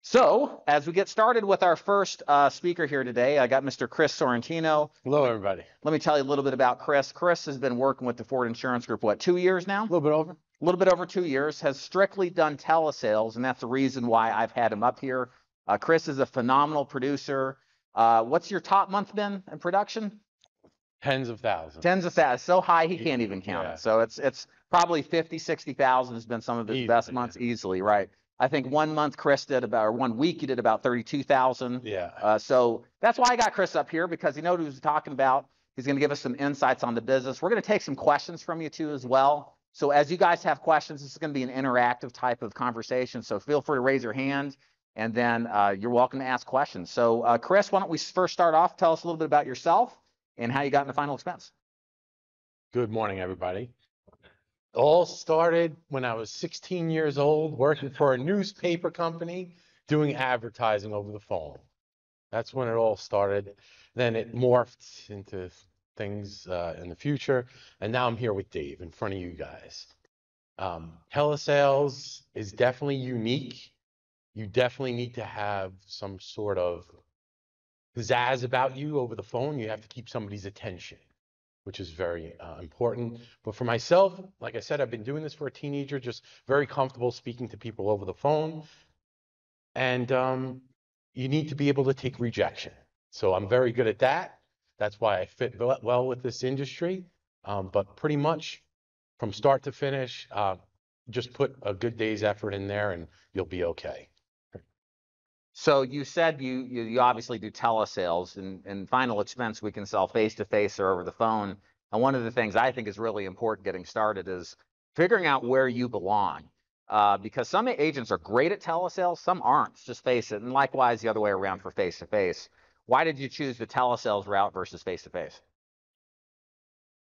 So, as we get started with our first speaker here today, I got Mr. Chris Sorrentino. Hello, everybody. Let me tell you a little bit about Chris. Chris has been working with the Ford Insurance Group, what, 2 years now? A little bit over. A little bit over 2 years, has strictly done telesales, and that's the reason why I've had him up here. Chris is a phenomenal producer. What's your top month been in production? Tens of thousands. Tens of thousands. So high he can't even count it. So it's probably 50, 60,000 has been some of his Easily, best months easily, right? I think 1 month Chris did about, or 1 week he did about 32,000. Yeah. So that's why I got Chris up here, because he knows what he was talking about. He's going to give us some insights on the business. We're going to take some questions from you too as well. So as you guys have questions, this is going to be an interactive type of conversation. So feel free to raise your hand, and then you're welcome to ask questions. So Chris, why don't we first start off? Tell us a little bit about yourself and how you got into final expense. Good morning, everybody. All started when I was 16 years old, working for a newspaper company, doing advertising over the phone. That's when it all started. Then it morphed into things in the future, and now I'm here with Dave in front of you guys. Telesales is definitely unique. You definitely need to have some sort of pizzazz about you over the phone. You have to keep somebody's attention, which is very important. But for myself, like I said, I've been doing this for a teenager, just very comfortable speaking to people over the phone. And you need to be able to take rejection. So I'm very good at that. That's why I fit well with this industry. But pretty much from start to finish, just put a good day's effort in there and you'll be okay. So you said you obviously do telesales, and final expense we can sell face-to-face or over the phone. And one of the things I think is really important getting started is figuring out where you belong. Because some agents are great at telesales, some aren't, just face it. And likewise, the other way around for face-to-face. Why did you choose the telesales route versus face-to-face?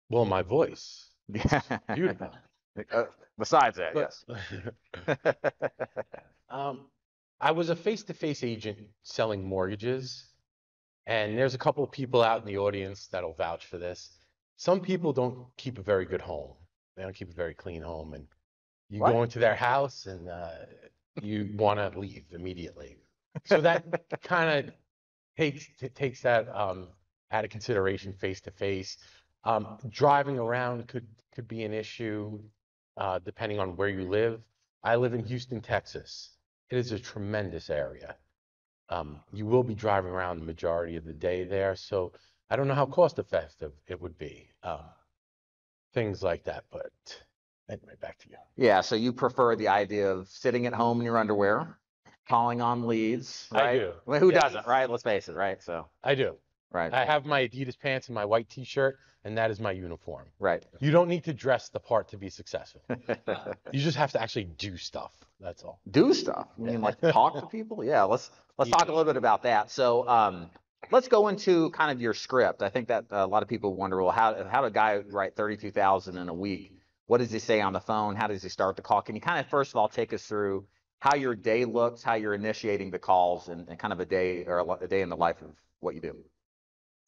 Well, my voice. Yeah. Beautiful. Besides that, yes. I was a face-to-face agent selling mortgages, and there's a couple of people out in the audience that'll vouch for this. Some people don't keep a very good home. They don't keep a very clean home, and you go into their house and you want to leave immediately. So that kind of takes that out of consideration face-to-face. Driving around could be an issue depending on where you live. I live in Houston, Texas. It is a tremendous area. You will be driving around the majority of the day there, so I don't know how cost effective it would be. Things like that, but anyway, back to you. Yeah, so you prefer the idea of sitting at home in your underwear, calling on leads, right? I do. Well, who doesn't, right? Let's face it, right? So I do. Right. I have my Adidas pants and my white t-shirt, and that is my uniform. Right. You don't need to dress the part to be successful. You just have to actually do stuff. That's all. Do stuff. You mean like talk to people? Yeah, let's talk a little bit about that. So let's go into kind of your script. I think that a lot of people wonder, well, how did a guy write 32,000 in a week? What does he say on the phone? How does he start the call? Can you kind of first of all take us through how your day looks, how you're initiating the calls, and kind of a day or a day in the life of what you do?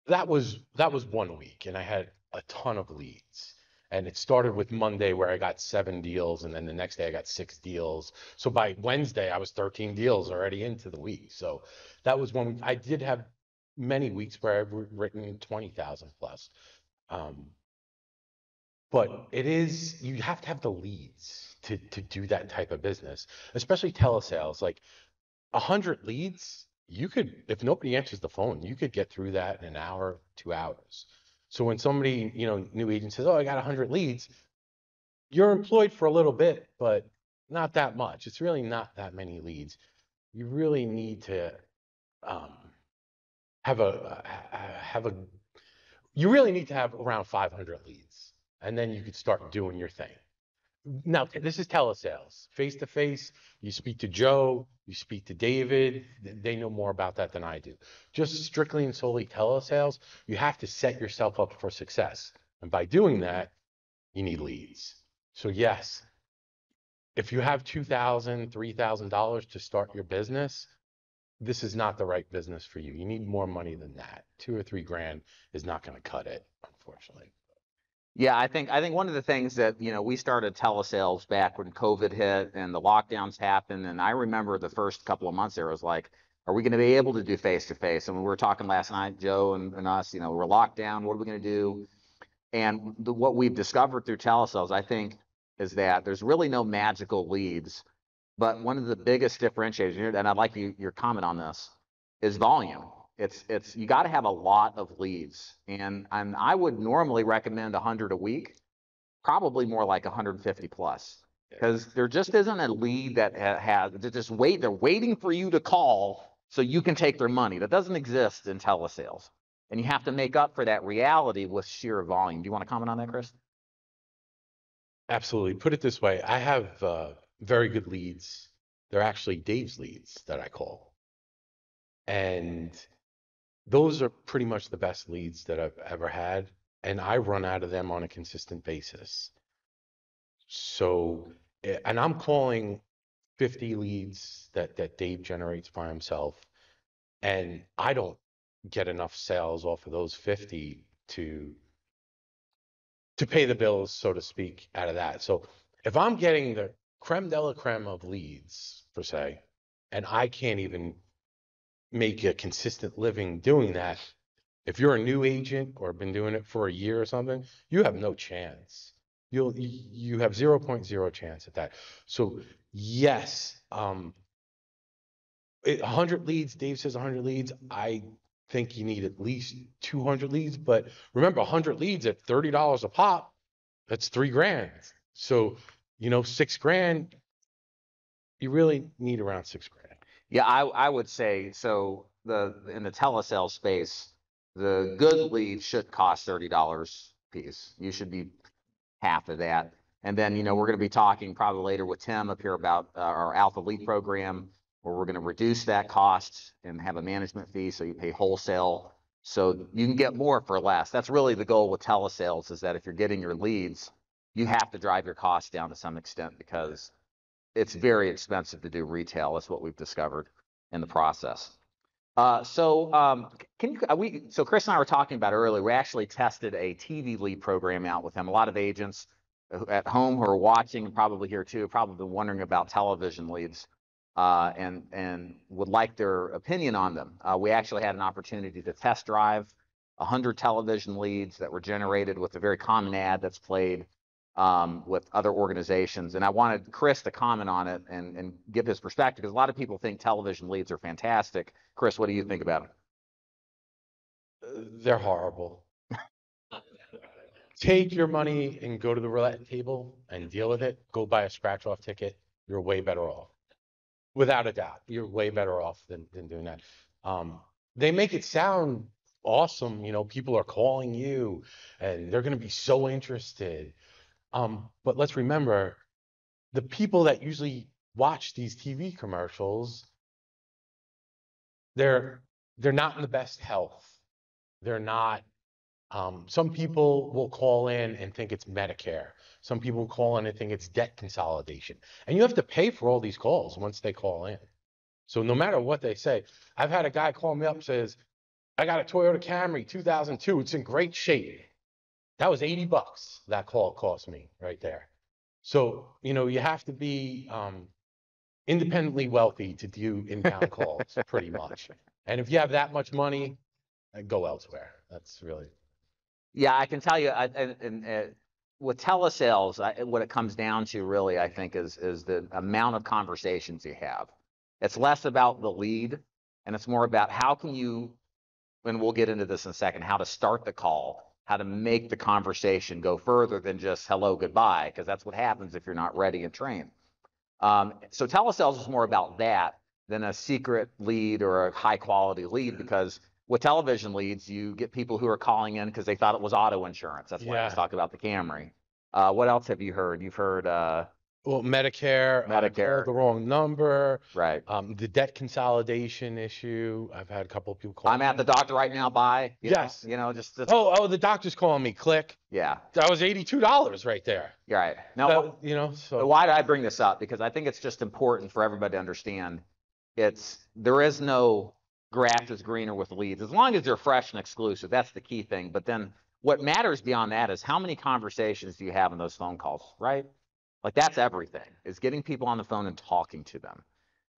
That was 1 week, and I had a ton of leads. And it started with Monday where I got 7 deals, and then the next day I got 6 deals. So by Wednesday, I was 13 deals already into the week. So that was 1 week. I did have many weeks where I've written 20,000 plus. But you have to have the leads to do that type of business, especially telesales. Like 100 leads, you could, if nobody answers the phone, you could get through that in an hour, 2 hours. So when somebody, new agent says, oh, I got 100 leads, you're employed for a little bit, but not that much. It's really not that many leads. You really need to you really need to have around 500 leads, and then you could start doing your thing. Now, this is telesales. Face-to-face, you speak to Joe, you speak to David. They know more about that than I do. Just strictly and solely telesales, you have to set yourself up for success. And by doing that, you need leads. So yes, if you have $2,000, $3,000 to start your business, this is not the right business for you. You need more money than that. 2 or 3 grand is not going to cut it, unfortunately. Yeah, I think one of the things that, we started telesales back when COVID hit and the lockdowns happened. And I remember the first couple of months there was like, are we going to be able to do face to face? And we were talking last night, Joe and us, we're locked down. What are we going to do? And what we've discovered through telesales, I think, is that there's really no magical leads. But one of the biggest differentiators, and I'd like your comment on this, is volume. It's you got to have a lot of leads, and I would normally recommend 100 a week, probably more like 150 plus, because there just isn't a lead that has they just wait. They're waiting for you to call so you can take their money. That doesn't exist in telesales, and you have to make up for that reality with sheer volume. Do you want to comment on that, Chris? Absolutely. Put it this way, I have very good leads. They're actually Dave's leads that I call. And those are pretty much the best leads that I've ever had. And I run out of them on a consistent basis. So, and I'm calling 50 leads that Dave generates by himself. And I don't get enough sales off of those 50 to pay the bills, so to speak, out of that. So if I'm getting the creme de la creme of leads, per se, and I can't even make a consistent living doing that, if you're a new agent or been doing it for a year or something, you have no chance. You have 0.0 chance at that. So yes, 100 leads, Dave says 100 leads. I think you need at least 200 leads, but remember 100 leads at $30 a pop, that's 3 grand. So, 6 grand, you really need around 6 grand. Yeah, I would say so. In the telesale space, the good lead should cost $30 a piece. You should be half of that. And then, we're going to be talking probably later with Tim up here about our Alpha Lead program, where we're going to reduce that cost and have a management fee, so you pay wholesale, so you can get more for less. That's really the goal with telesales, is that if you're getting your leads, you have to drive your costs down to some extent, because it's very expensive to do retail. That's what we've discovered in the process. So Chris and I were talking about earlier, we actually tested a TV lead program out with him. A lot of agents at home who are watching, and probably here too, have probably been wondering about television leads, and would like their opinion on them. We actually had an opportunity to test drive 100 television leads that were generated with a very common ad that's played with other organizations. And I wanted Chris to comment on it and give his perspective, because a lot of people think television leads are fantastic. Chris, what do you think about it? They're horrible. Take your money and go to the roulette table and deal with it. Go buy a scratch off ticket. You're way better off. Without a doubt, you're way better off than doing that. They make it sound awesome. People are calling you and they're going to be so interested. But let's remember, the people that usually watch these TV commercials, they're not in the best health. They're not. Some people will call in and think it's Medicare. Some people call in and think it's debt consolidation. And you have to pay for all these calls once they call in. So no matter what they say, I've had a guy call me up and says, I got a Toyota Camry 2002. It's in great shape. That was $80. That call cost me right there. So, you have to be independently wealthy to do inbound calls, pretty much. And if you have that much money, go elsewhere. That's really. Yeah, I can tell you, with telesales, what it comes down to really, I think, is the amount of conversations you have. It's less about the lead, and it's more about how can you, and we'll get into this in a second, how to start the call, how to make the conversation go further than just hello, goodbye, because that's what happens if you're not ready and trained. So telesales is more about that than a secret lead or a high quality lead, because with television leads, you get people who are calling in because they thought it was auto insurance. That's why I was talking about the Camry. What else have you heard? You've heard well, Medicare, Medicare, the wrong number, right? The debt consolidation issue. I've had a couple of people call. I'm at the doctor right now. Bye. Yes. Just oh, the doctor's calling me. Click. Yeah. That was $82 right there. You're right. Now, so why did I bring this up? Because I think it's just important for everybody to understand. There is no grass is greener with leads, as long as they're fresh and exclusive. That's the key thing. But then What matters beyond that is how many conversations do you have in those phone calls, right? Like that's everything, is getting people on the phone and talking to them,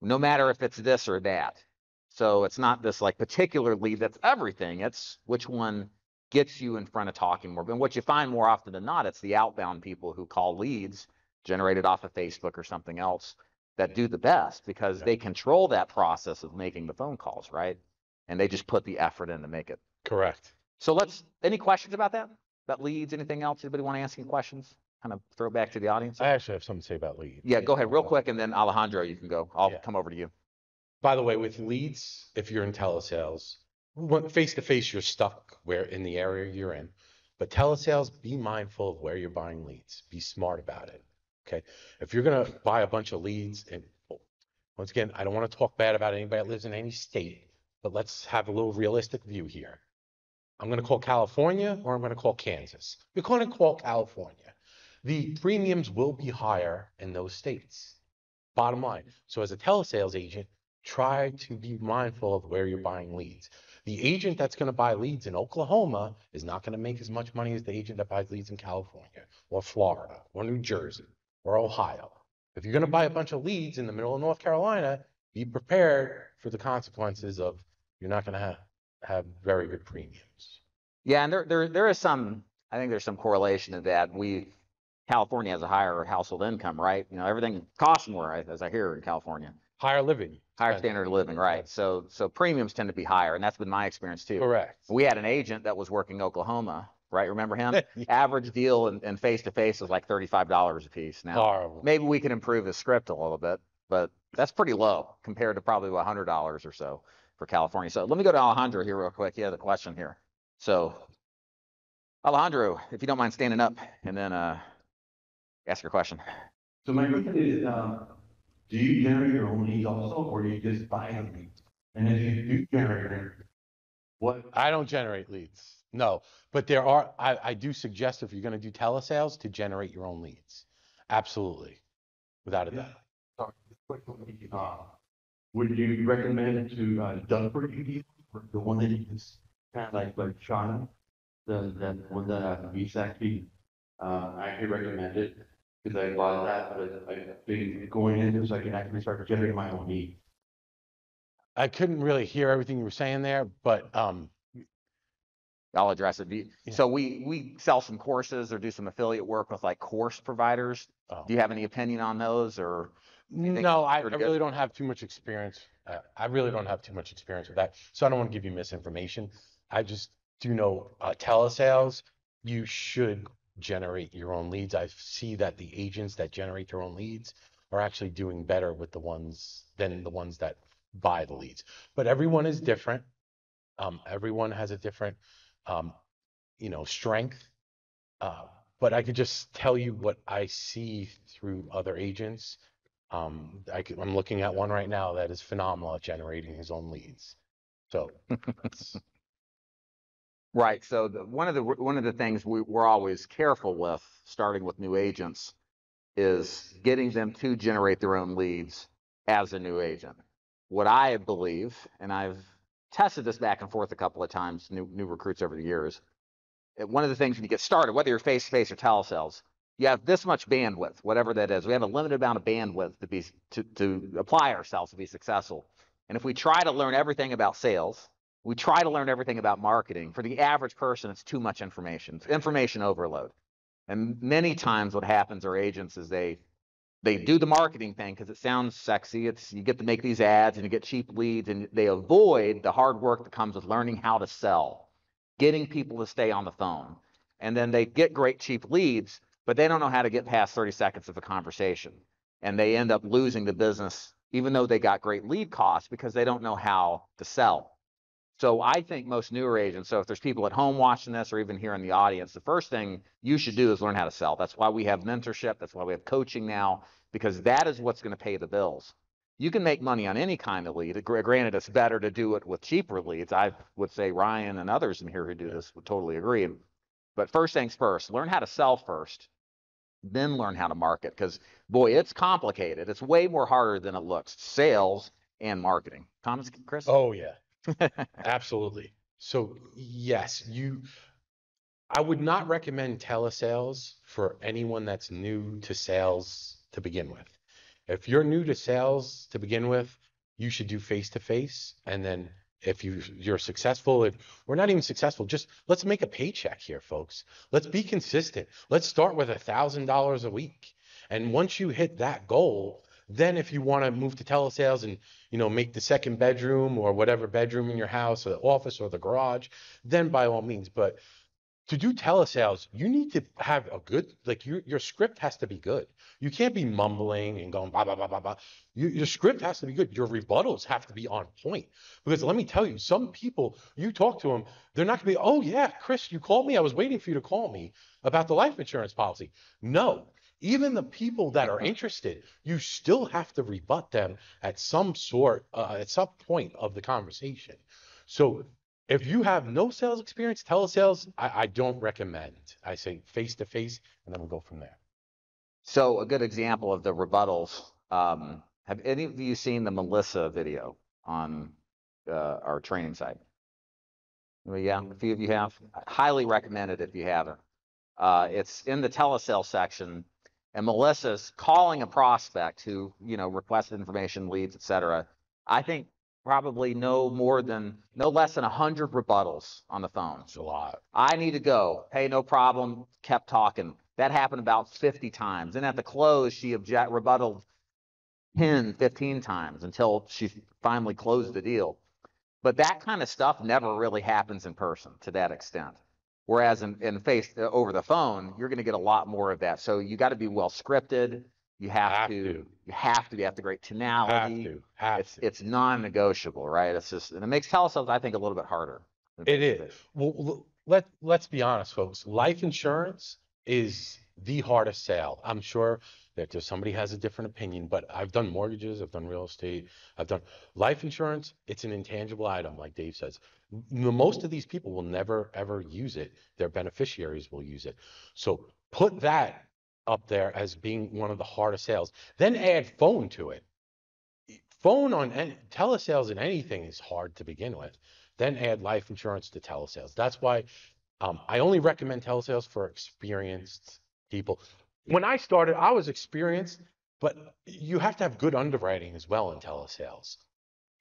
no matter if it's this or that. So it's not this like particular lead that's everything. It's which one gets you in front of talking more. And what you find more often than not, it's the outbound people who call leads generated off of Facebook or something else that do the best because they control that process of making the phone calls, right? And they just put the effort in to make it. Correct. So any questions about that? About leads, anything else? Anybody want to ask any questions? Kind of throw back to the audience? I actually have something to say about leads. Yeah, go ahead real quick, and then Alejandro, you can go. I'll come over to you. By the way, with leads, if you're in telesales, face to face, you're stuck where in the area you're in. But telesales, be mindful of where you're buying leads. Be smart about it. Okay. If you're going to buy a bunch of leads, and once again, I don't want to talk bad about anybody that lives in any state, but let's have a little realistic view here. I'm going to call California or I'm going to call Kansas. You're going to call California. The premiums will be higher in those states. Bottom line. So as a telesales agent, try to be mindful of where you're buying leads. The agent that's going to buy leads in Oklahoma is not going to make as much money as the agent that buys leads in California or Florida or New Jersey or Ohio. If you're going to buy a bunch of leads in the middle of North Carolina, be prepared for the consequences of you're not going to have very good premiums. Yeah, and there is I think there's some correlation to that. California has a higher household income, right? You know, everything costs more, as I hear in California. Higher living. Higher standard of living, right? So premiums tend to be higher, and that's been my experience too. Correct. We had an agent that was working Oklahoma, right? Remember him? Average deal and face-to-face was like $35 a piece. Now, horrible. Maybe we can improve the script a little bit, but that's pretty low compared to probably $100 or so for California. So let me go to Alejandro here real quick. He has a question here. So Alejandro, if you don't mind standing up and then ask your question. So my question is, do you generate your own leads also, or do you just buy them? And if you do generate them, what? I don't generate leads. No, but there are, I do suggest if you're going to do telesales to generate your own leads. Absolutely. Without a doubt. Sorry, would you recommend to Doug for you, the one that you just kind of like Shauna, that one that we actually I recommend it because I bought that, but I've been going into so I can actually start generating my own lead. I couldn't really hear everything you were saying there, but I'll address it. So we sell some courses or do some affiliate work with like course providers. Do you have any opinion on those, or? No, I really don't have too much experience. I really don't have too much experience with that, so I don't want to give you misinformation. I just do know telesales, you should generate your own leads. I see that the agents that generate their own leads are actually doing better with the ones than the ones that buy the leads. But everyone is different. Everyone has a different, strength. But I could just tell you what I see through other agents. I'm looking at one right now that is phenomenal at generating his own leads. So. Right. So one of the things we're always careful with, starting with new agents, is getting them to generate their own leads as a new agent. What I believe, and I've tested this back and forth a couple of times, new recruits over the years. One of the things when you get started, whether you're face-to-face or telesales, you have this much bandwidth, whatever that is. We have a limited amount of bandwidth to apply ourselves to be successful. And if we try to learn everything about sales, we try to learn everything about marketing. For the average person, it's too much information. It's information overload. And many times what happens are agents is they do the marketing thing because it sounds sexy. You get to make these ads and you get cheap leads, and they avoid the hard work that comes with learning how to sell, getting people to stay on the phone. And then they get great cheap leads, but they don't know how to get past 30 seconds of a conversation. And they end up losing the business, even though they got great lead costs, because they don't know how to sell. So I think most newer agents, so if there's people at home watching this or even here in the audience, the first thing you should do is learn how to sell. That's why we have mentorship. That's why we have coaching now, because that is what's going to pay the bills. You can make money on any kind of lead. Granted, it's better to do it with cheaper leads. I would say Ryan and others in here who do this would totally agree. But first things first, learn how to sell first, then learn how to market, because boy, it's complicated. It's way more harder than it looks. Sales and marketing. Comments, Chris? Oh yeah. Absolutely. So yes, I would not recommend telesales for anyone that's new to sales to begin with. If you're new to sales to begin with, you should do face to face. And then if you're successful, if we're not even successful, just let's make a paycheck here, folks. Let's be consistent. Let's start with $1,000 a week. And once you hit that goal, then if you want to move to telesales and make the second bedroom or whatever bedroom in your house or the office or the garage, then by all means. But to do telesales, you need to have a good, like your script has to be good. You can't be mumbling and going blah, blah, blah, blah, blah. Your script has to be good. Your rebuttals have to be on point. Because let me tell you, some people, you talk to them, they're not gonna be, oh yeah, Chris, you called me. I was waiting for you to call me about the life insurance policy. No, even the people that are interested, you still have to rebut them at some point of the conversation. So if you have no sales experience, telesales, I don't recommend. I say face to face, and then we'll go from there. So a good example of the rebuttals. Have any of you seen the Melissa video on our training site? Well, yeah, a few of you have. I highly recommend it if you haven't. It's in the telesales section, and Melissa's calling a prospect who requested information, leads, etc. I think probably no less than 100 rebuttals on the phone. It's a lot. I need to go. Hey, no problem. Kept talking. That happened about 50 times. And at the close, she rebutted 10, 15 times until she finally closed the deal. But that kind of stuff never really happens in person to that extent. Whereas in face over the phone, you're going to get a lot more of that. So you got to be well scripted. You have to have the great tonality. It's non-negotiable, right? It's just, and it makes telesales, I think, a little bit harder. It is. Well, let's be honest, folks. Life insurance is the hardest sale. I'm sure that somebody has a different opinion, but I've done mortgages, I've done real estate, I've done life insurance. It's an intangible item, like Dave says. Most of these people will never, ever use it. Their beneficiaries will use it. So put that up there as being one of the hardest sales. Then add phone to it. Phone on telesales and anything is hard to begin with. Then add life insurance to telesales. That's why I only recommend telesales for experienced people. When I started, I was experienced, but you have to have good underwriting as well in telesales.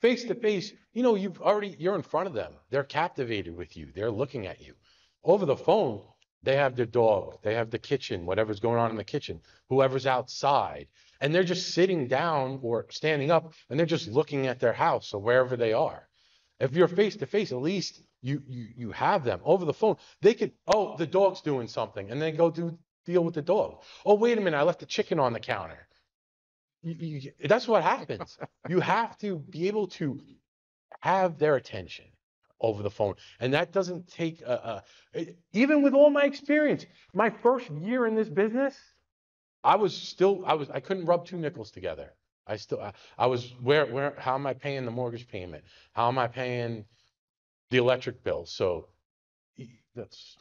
Face to face, you're in front of them. They're captivated with you. They're looking at you. Over the phone, they have their dog, they have the kitchen, whatever's going on in the kitchen, whoever's outside, and they're just sitting down or standing up, and they're just looking at their house or wherever they are. If you're face to face, at least you have them. Over the phone, they could, oh, the dog's doing something, and then go deal with the dog. Oh, wait a minute, I left the chicken on the counter. That's what happens. You have to be able to have their attention over the phone. And that doesn't take even with all my experience, my first year in this business, I couldn't rub two nickels together. I was how am I paying the mortgage payment? How am I paying the electric bill? So that's.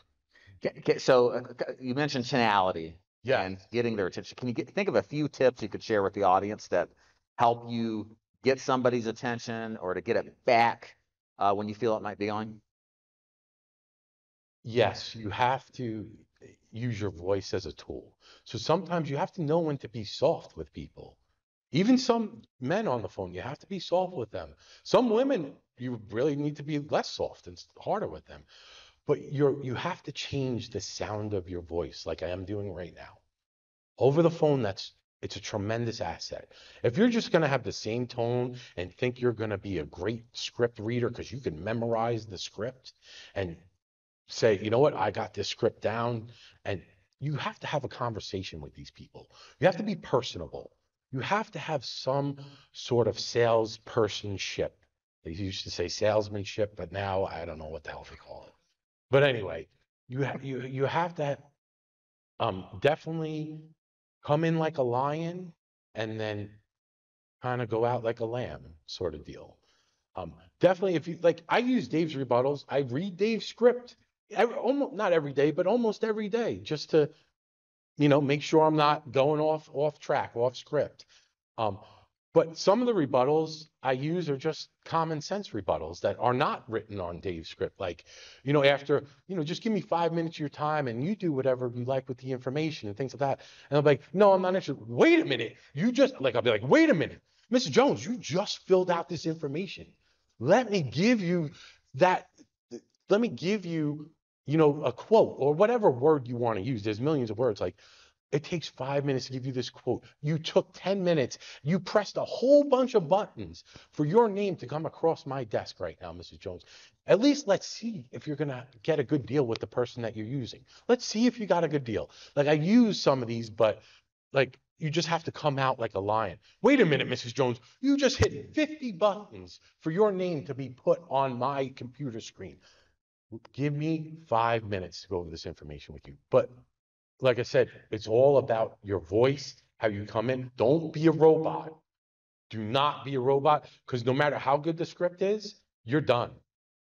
Okay, so you mentioned tonality. Yeah. And getting their attention. Can you think of a few tips you could share with the audience that help you get somebody's attention or to get it back when you feel it might be on? Yes, you have to use your voice as a tool. So sometimes you have to know when to be soft with people. Even some men on the phone, you have to be soft with them. Some women, you really need to be less soft and harder with them. But you have to change the sound of your voice like I am doing right now. Over the phone, it's a tremendous asset. If you're just going to have the same tone and think you're going to be a great script reader because you can memorize the script and say, you know what, I got this script down, and you have to have a conversation with these people. You have to be personable. You have to have some sort of salespersonship. They used to say salesmanship, but now I don't know what the hell they call it. But anyway, you have to definitely come in like a lion and then kind of go out like a lamb sort of deal. Definitely, if you like, I use Dave's rebuttals. I read Dave's script almost not every day, but almost every day, just to make sure I'm not going off track, off script. But some of the rebuttals I use are just common sense rebuttals that are not written on Dave's script. Like, after, just give me 5 minutes of your time and you do whatever you like with the information and things like that. And I'll be like, no, I'm not interested. Wait a minute. I'll be like, wait a minute. Mr. Jones, you just filled out this information. Let me give you that. Let me give you, a quote or whatever word you want to use. There's millions of words. Like, it takes 5 minutes to give you this quote. You took 10 minutes. You pressed a whole bunch of buttons for your name to come across my desk right now, Mrs. Jones. At least let's see if you're going to get a good deal with the person that you're using. Let's see if you got a good deal. Like, I use some of these, but like, you just have to come out like a lion. Wait a minute, Mrs. Jones. You just hit 50 buttons for your name to be put on my computer screen. Give me 5 minutes to go over this information with you. But like I said, it's all about your voice, how you come in. Don't be a robot. Do not be a robot, because no matter how good the script is, you're done.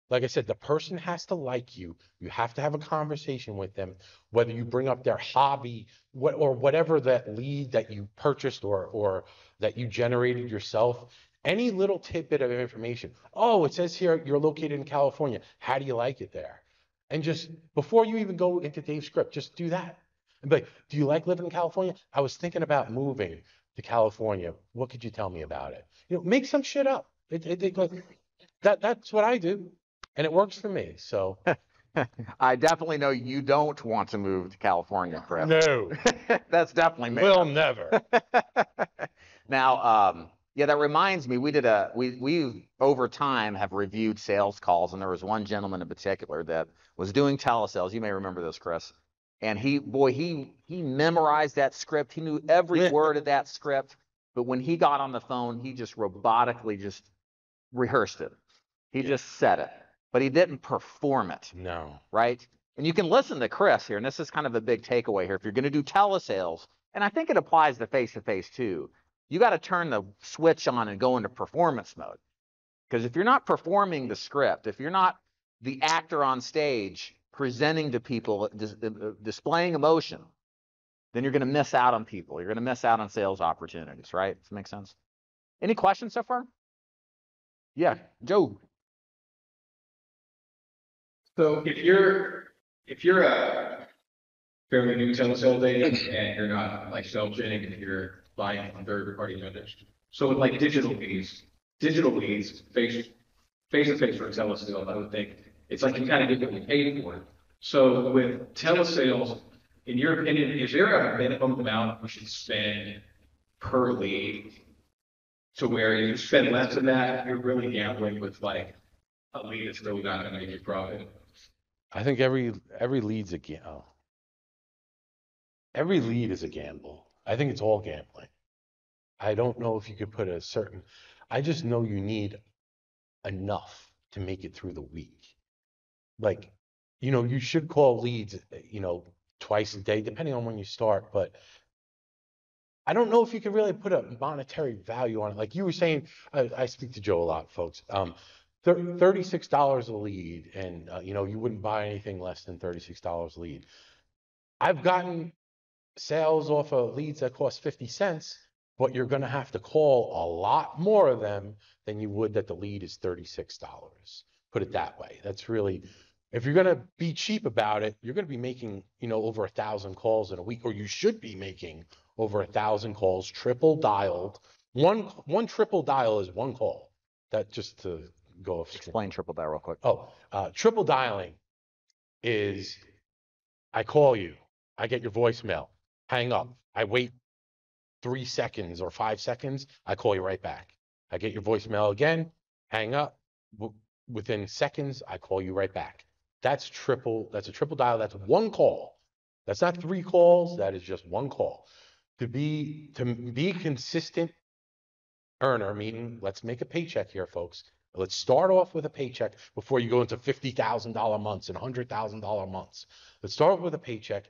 Like I said, the person has to like you. You have to have a conversation with them, whether you bring up their hobby, or whatever that lead that you purchased or that you generated yourself. Any little tidbit of information. Oh, it says here you're located in California. How do you like it there? And just before you even go into Dave's script, just do that. And be like, do you like living in California? I was thinking about moving to California. What could you tell me about it? Make some shit up. That's what I do, and it works for me. So I definitely know you don't want to move to California, Chris. no, That's definitely me. we'll never. Now, yeah, that reminds me, we over time have reviewed sales calls, and there was one gentleman in particular that was doing telesales. You may remember this, Chris. And he memorized that script. He knew every word of that script. But when he got on the phone, he just robotically just rehearsed it. He just said it, but he didn't perform it. No. Right? And you can listen to Chris here, and this is kind of a big takeaway here. If you're going to do telesales, and I think it applies to face-to-face too, you got to turn the switch on and go into performance mode. Because if you're not performing the script, if you're not the actor on stage presenting to people, displaying emotion, then you're going to miss out on people. You're going to miss out on sales opportunities, right? Does that make sense? Any questions so far? Yeah, Joe. So if you're a fairly new telesales agent and you're not like self-genning and you're buying from third-party vendors, so with like digital leads, face to face for telesales, I would think it's like you kind of get what you paid for. So with telesales, in your opinion, is there a minimum amount we should spend per lead to where you spend less than that, you're really gambling with like a lead that's really not going to make you profit? I think every lead's a gamble. Every lead is a gamble. I think it's all gambling. I don't know if you could put a certain. I just know you need enough to make it through the week. Like, you should call leads, twice a day, depending on when you start. But I don't know if you can really put a monetary value on it. Like you were saying, I speak to Joe a lot, folks. $36 a lead, and you wouldn't buy anything less than $36 a lead. I've gotten sales off of leads that cost 50 cents, but you're going to have to call a lot more of them than you would that the lead is $36. Put it that way. That's really, if you're going to be cheap about it, you're going to be making, over 1,000 calls in a week, or you should be making over 1,000 calls, triple dialed. One triple dial is one call. That just to go off. Explain triple dial real quick. Triple dialing is I call you, I get your voicemail, hang up, I wait 3 seconds or 5 seconds, I call you right back. I get your voicemail again, hang up, within seconds, I call you right back. That's a triple dial, that's one call. That's not 3 calls, that is just one call. To be a consistent earner, meaning let's make a paycheck here, folks. Let's start off with a paycheck before you go into $50,000 months and $100,000 months. Let's start off with a paycheck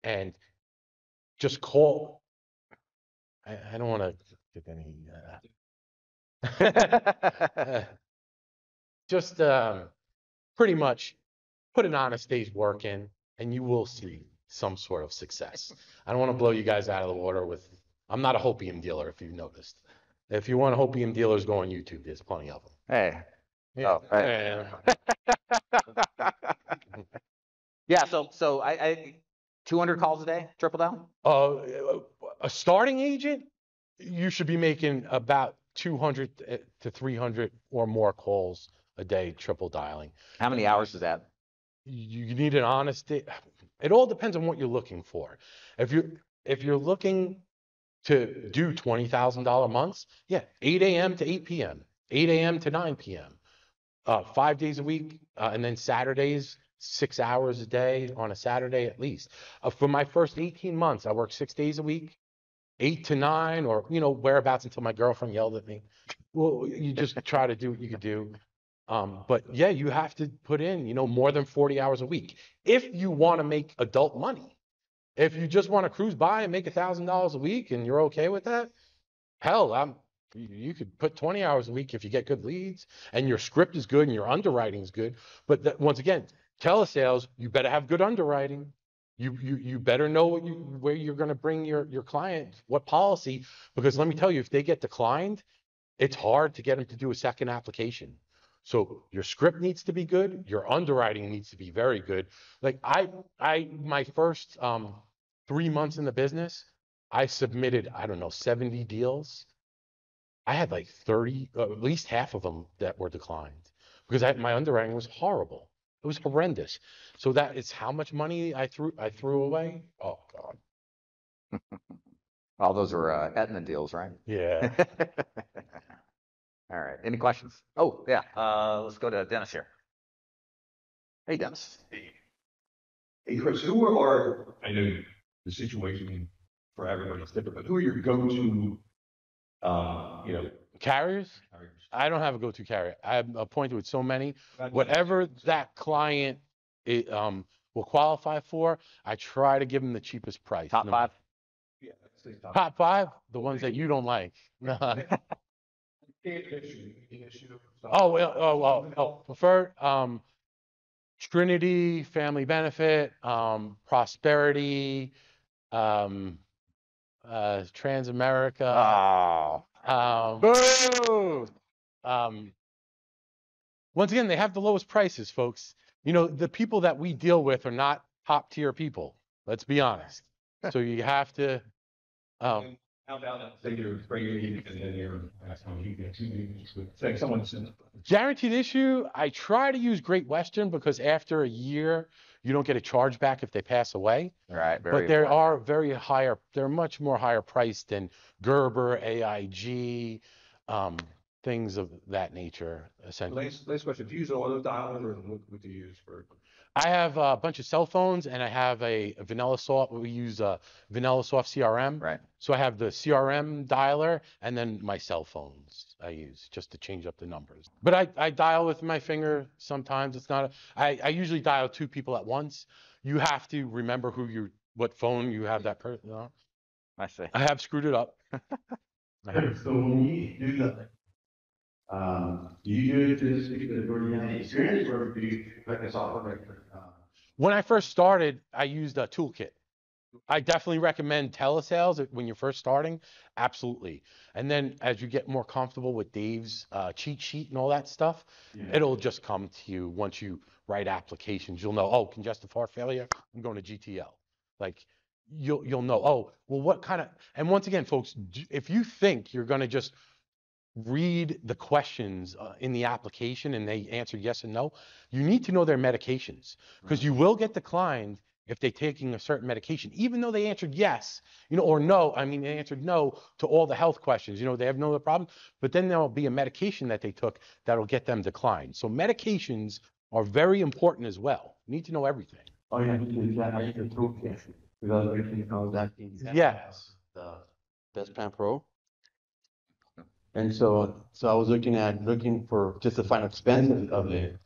and just call. I don't want to get any. Just pretty much put an honest day's work in, and you will see some sort of success. I don't want to blow you guys out of the water with. I'm not a hopium dealer, if you've noticed. If you want opium dealers, go on YouTube. There's plenty of them. Hey. Yeah. Oh, right. Yeah, so I 200 calls a day, triple down? A starting agent, you should be making about 200 to 300 or more calls a day, triple dialing. How many hours is that? You need an honesty. It all depends on what you're looking for. If you're looking to do $20,000 months, yeah, 8 a.m. to 8 p.m., 8 a.m. to 9 p.m., 5 days a week, and then Saturdays, 6 hours a day on a Saturday at least. For my first 18 months, I worked 6 days a week, 8 to 9, or whereabouts until my girlfriend yelled at me. Well, you just try to do what you could do. But yeah, you have to put in, more than 40 hours a week if you want to make adult money. If you just want to cruise by and make $1,000 a week and you're okay with that, hell, you could put 20 hours a week if you get good leads and your script is good and your underwriting is good. But once again, telesales, you better have good underwriting. You better know where you're going to bring your client, what policy, because let me tell you, if they get declined, it's hard to get them to do a second application. So your script needs to be good. Your underwriting needs to be very good. Like my first 3 months in the business, I submitted, I don't know, 70 deals. I had like 30, at least half of them that were declined because my underwriting was horrible. It was horrendous. So that is how much money I threw away. Oh God. All those were Aetna deals, right? Yeah. All right. Any questions? Oh, yeah. Let's go to Dennis here. Hey, Dennis. Hey, Chris, who are, I know the situation for everybody is different, but who are your go-to, Carriers? I don't have a go-to carrier. I'm appointed with so many. Whatever that client will qualify for, I try to give them the cheapest price. Top five? Yeah, let's say Top five? The ones that you don't like. Preferred Trinity, Family Benefit, Prosperity, Transamerica. Oh. Boo! Once again, they have the lowest prices, folks. The people that we deal with are not top tier people. Let's be honest. So you have to. how about say you're bringing and then you're asking you get 2 meetings with say someone's in Guaranteed issue. I try to use Great Western because after a year, you don't get a charge back if they pass away. Right. But there are they're much more higher priced than Gerber, AIG, things of that nature, essentially. last question. Do you use an auto dialer or what do you use for? I have a bunch of cell phones and I have a VanillaSoft. We use a VanillaSoft CRM. Right. So I have the CRM dialer and then my cell phones I use just to change up the numbers. But I dial with my finger sometimes. It's not, I usually dial 2 people at once. You have to remember what phone you have that person on. I see. I have screwed it up. So when you do that, do you do it to speak to the Gordian experience or do you like a software? When I first started, I used a toolkit. I definitely recommend telesales when you're first starting. Absolutely. And then as you get more comfortable with Dave's cheat sheet and all that stuff, it'll just come to you once you write applications. You'll know, oh, congestive heart failure, I'm going to GTL. Like you'll know, oh, well, what kind of, and once again, folks, if you think you're going to just read the questions in the application and they answer yes and no, you need to know their medications because you will get declined if they're taking a certain medication, even though they answered yes, or no. I mean, they answered no to all the health questions. They have no other problem, but then there'll be a medication that they took that'll get them declined. So medications are very important as well. You need to know everything. Oh, yeah, I use the toolkit because everything knows that. Yes. The Best Plan Pro. And so I was looking for just the final expenses of it.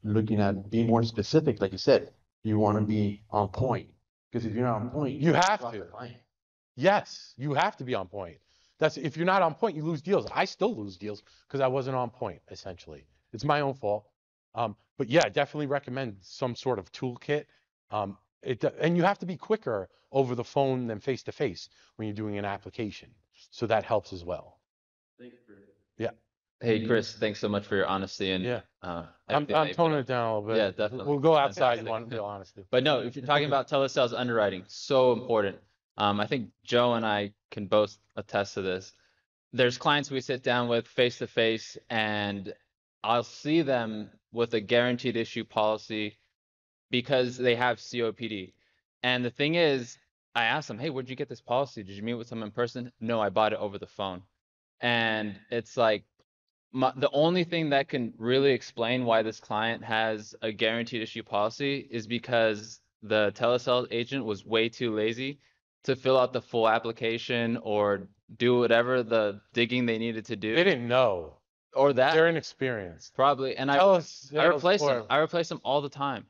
Looking at being more specific, like you said, you want to be on point. Because if you're not on point, you have to. Yes, you have to be on point. If you're not on point, you lose deals. I still lose deals because I wasn't on point, essentially. It's my own fault. But yeah, I definitely recommend some sort of toolkit. And you have to be quicker over the phone than face to face when you're doing an application. So that helps as well. Hey, Chris, thanks so much for your honesty and Yeah. I'm everything that you put toning up. it down a little bit. Yeah, definitely. We'll go outside. You Fantastic. want real honesty. But no, if you're talking about telesales underwriting, so important. I think Joe and I can both attest to this. There's clients we sit down with face to face, and I'll see them with a guaranteed issue policy because they have COPD. And the thing is, I asked them, hey, where'd you get this policy? Did you meet with them in person? No, I bought it over the phone. And it's like, the only thing that can really explain why this client has a guaranteed issue policy is because the telesales agent was way too lazy to fill out the full application or do whatever the digging they needed to do. They didn't know. Or that. They're inexperienced. Probably. And I replace them. I replace them all the time.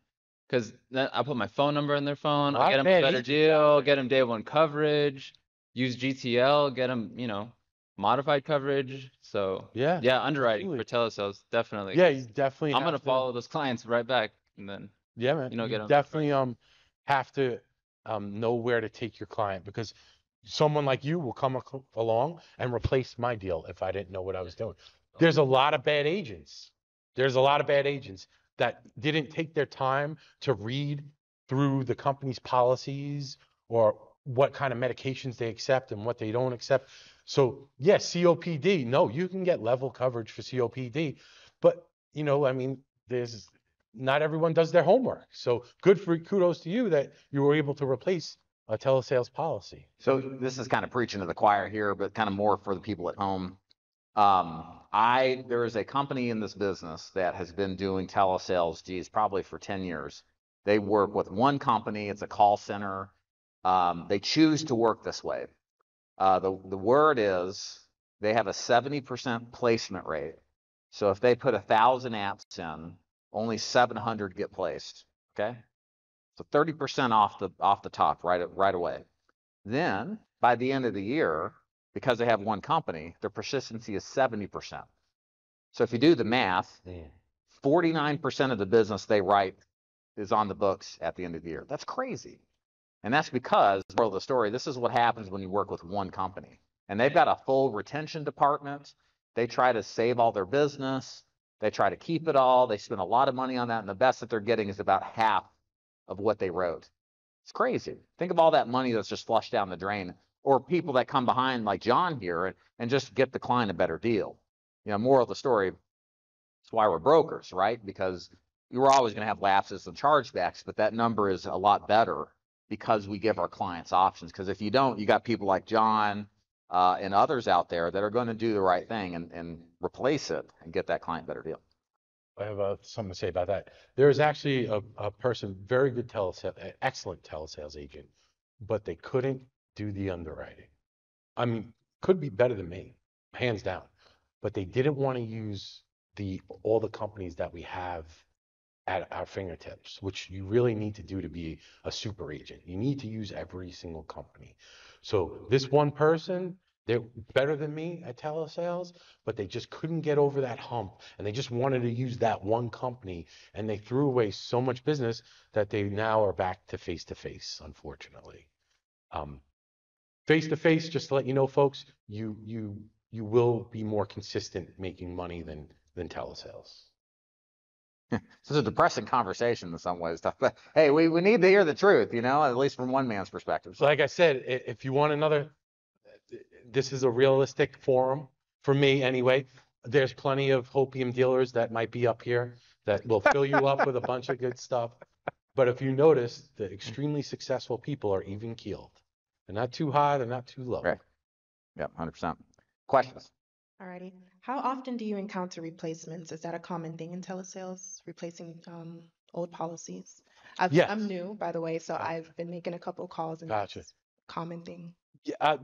Because then I put my phone number in their phone. I get them a better deal, get them day one coverage, use GTL, get them, modified coverage. So yeah, underwriting for telesales, definitely. Yeah, you definitely. I'm gonna follow those clients right back, and then man, get them. Definitely have to know where to take your client, because someone like you will come along and replace my deal if I didn't know what I was doing. There's a lot of bad agents. That didn't take their time to read through the company's policies or what kind of medications they accept and what they don't accept. So yes, COPD, no, you can get level coverage for COPD, but there's not everyone does their homework. So kudos to you that you were able to replace a telesales policy. So this is kind of preaching to the choir here, but kind of more for the people at home. There is a company in this business that has been doing telesales, probably for 10 years. They work with one company. It's a call center. They choose to work this way. The word is they have a 70% placement rate. So if they put 1,000 apps in, only 700 get placed. Okay. So 30% off the top right away. Then by the end of the year, because they have one company, their persistency is 70%. So if you do the math, 49% of the business they write is on the books at the end of the year. That's crazy. And that's because, moral of the story, this is what happens when you work with one company. And they've got a full retention department. They try to save all their business. They try to keep it all. They spend a lot of money on that. And the best that they're getting is about half of what they wrote. It's crazy. Think of all that money that's just flushed down the drain. Or people that come behind like John here and just get the client a better deal. Moral of the story, that's why we're brokers, right? Because you're always going to have lapses and chargebacks, but that number is a lot better because we give our clients options. Because if you don't, you got people like John and others out there that are going to do the right thing and replace it and get that client better deal. I have something to say about that. There is actually a person, very good excellent telesales agent, but they couldn't do the underwriting. Could be better than me, hands down. But they didn't want to use all the companies that we have at our fingertips, which you really need to do to be a super agent. You need to use every single company. So this one person, they're better than me at telesales, but they just couldn't get over that hump, and they just wanted to use that one company, and they threw away so much business that they now are back to face, unfortunately. Face-to-face, just to let you know, folks, you will be more consistent making money than telesales. This is a depressing conversation in some ways, but hey, we need to hear the truth, at least from one man's perspective. So like I said, if you want this is a realistic forum for me anyway. There's plenty of hopium dealers that might be up here that will fill you up with a bunch of good stuff. But if you notice, the extremely successful people are even keeled. They're not too high, they're not too low. Right. Yeah, 100%. Questions? Alrighty. How often do you encounter replacements? Is that a common thing in telesales, replacing old policies? Yes. I'm new, by the way, so I've been making a couple calls, and Gotcha. it's a common thing.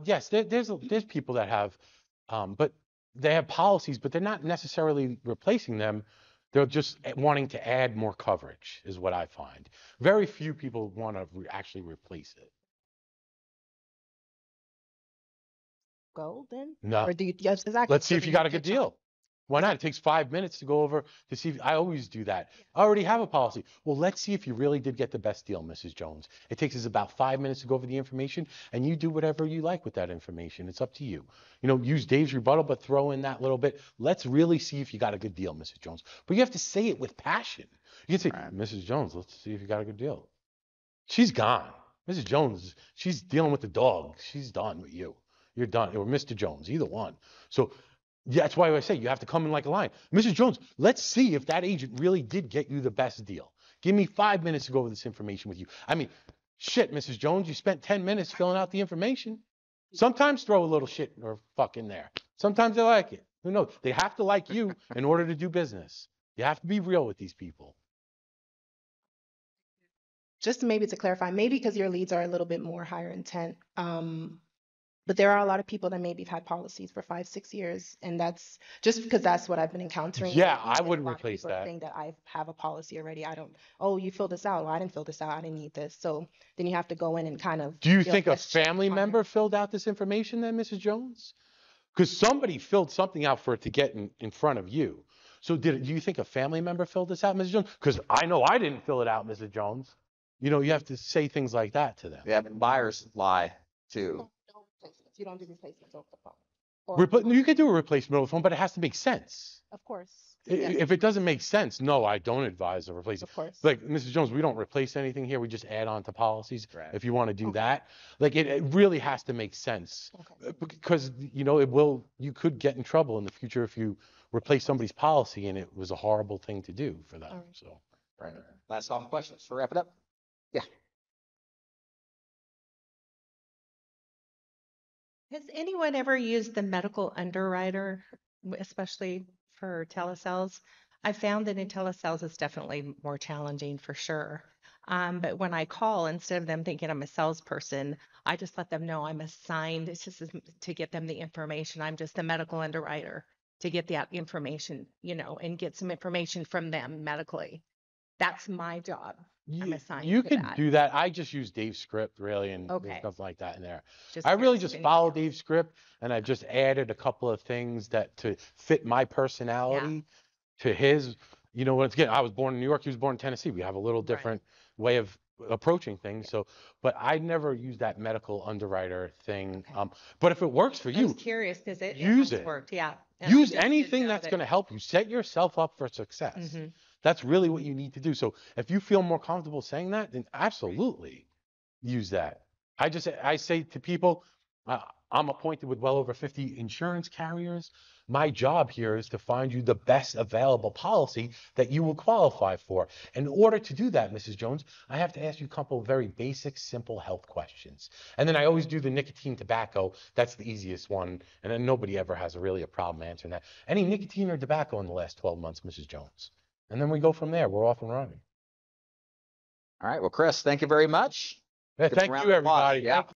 Yes, there's people that have, but they have policies, but they're not necessarily replacing them. They're just wanting to add more coverage, is what I find. Very few people want to actually replace it. Go then? No. Or do you? Yes, exactly. Let's see if you got a good deal. Why not? It takes 5 minutes to go over to see. I always do that. I already have a policy. Well, let's see if you really did get the best deal, Mrs. Jones. It takes us about 5 minutes to go over the information, and you do whatever you like with that information. It's up to you. You know, use Dave's rebuttal, but throw in that little bit. Let's really see if you got a good deal, Mrs. Jones. But you have to say it with passion. You can say, Mrs. Jones, let's see if you got a good deal. She's gone. Mrs. Jones, she's dealing with the dog. She's done with you. You're done. Or Mr. Jones, either one. So yeah, that's why I say you have to come in like a lion. Mrs. Jones, let's see if that agent really did get you the best deal. Give me 5 minutes to go over this information with you. I mean, shit, Mrs. Jones, you spent 10 minutes filling out the information. Sometimes throw a little shit or fuck in there. Sometimes they like it. Who knows? They have to like you in order to do business. You have to be real with these people. Just maybe to clarify, maybe because your leads are a little bit more higher intent. But there are a lot of people that maybe have had policies for 5-6 years, and that's just because that's what I've been encountering. Yeah, I A wouldn't lot of replace people are that. saying that I have a policy already. I don't. Oh, you filled this out. Well, I didn't fill this out. I didn't need this. So then you have to go in and kind of. Do you feel think a this check family on it. member filled out this information then, Mrs. Jones? Because somebody filled something out for it to get in front of you. So do you think a family member filled this out, Mrs. Jones? Because I know I didn't fill it out, Mrs. Jones. You know, you have to say things like that to them. Yeah, but buyers lie too. No replacements. You don't do replacements over the phone. Or, You can do a replacement over the phone, but it has to make sense. of course. I- Yes, If it doesn't make sense, no, I don't advise a replacement. of course. Like, Mrs. Jones, we don't replace anything here. We just add on to policies. Right. If you want to do Okay. that, like it really has to make sense. Okay. Because, you know, you could get in trouble in the future if you replace somebody's policy and it was a horrible thing to do for them. All right. So. Right. Last call for questions. To wrap it up. Yeah. Has anyone ever used the medical underwriter, especially for telesales? I found that in telesales it's definitely more challenging for sure. But when I call, instead of them thinking I'm a salesperson, I just let them know I'm assigned. It's just to get them the information. I'm just the medical underwriter to get that information, you know, and get some information from them medically. That's my job. I'm assigned You to could that. do that. I just use Dave's script really, and Okay. there's stuff like that in there. Just I really curious just if follow anything Dave's script, and I've just added a couple of things that to fit my personality to his. You know, once again, I was born in New York. He was born in Tennessee. We have a little Right. different way of approaching things. So, but I never use that medical underwriter thing. Okay. But if it works for I you, was curious because it use has it. worked. Yeah. And I use just didn't anything know that's that- going to help you. Set yourself up for success. Mhm. That's really what you need to do. So if you feel more comfortable saying that, then absolutely use that. I say to people, I'm appointed with well over 50 insurance carriers. My job here is to find you the best available policy that you will qualify for. In order to do that, Mrs. Jones, I have to ask you a couple of very basic, simple health questions. And then I always do the nicotine tobacco. That's the easiest one. And then nobody ever has really a problem answering that. Any nicotine or tobacco in the last 12 months, Mrs. Jones? And then we go from there. We're off and running. All right. Well, Chris, thank you very much. Yeah, Give us a thank round you, of applause. everybody. Yeah. Thank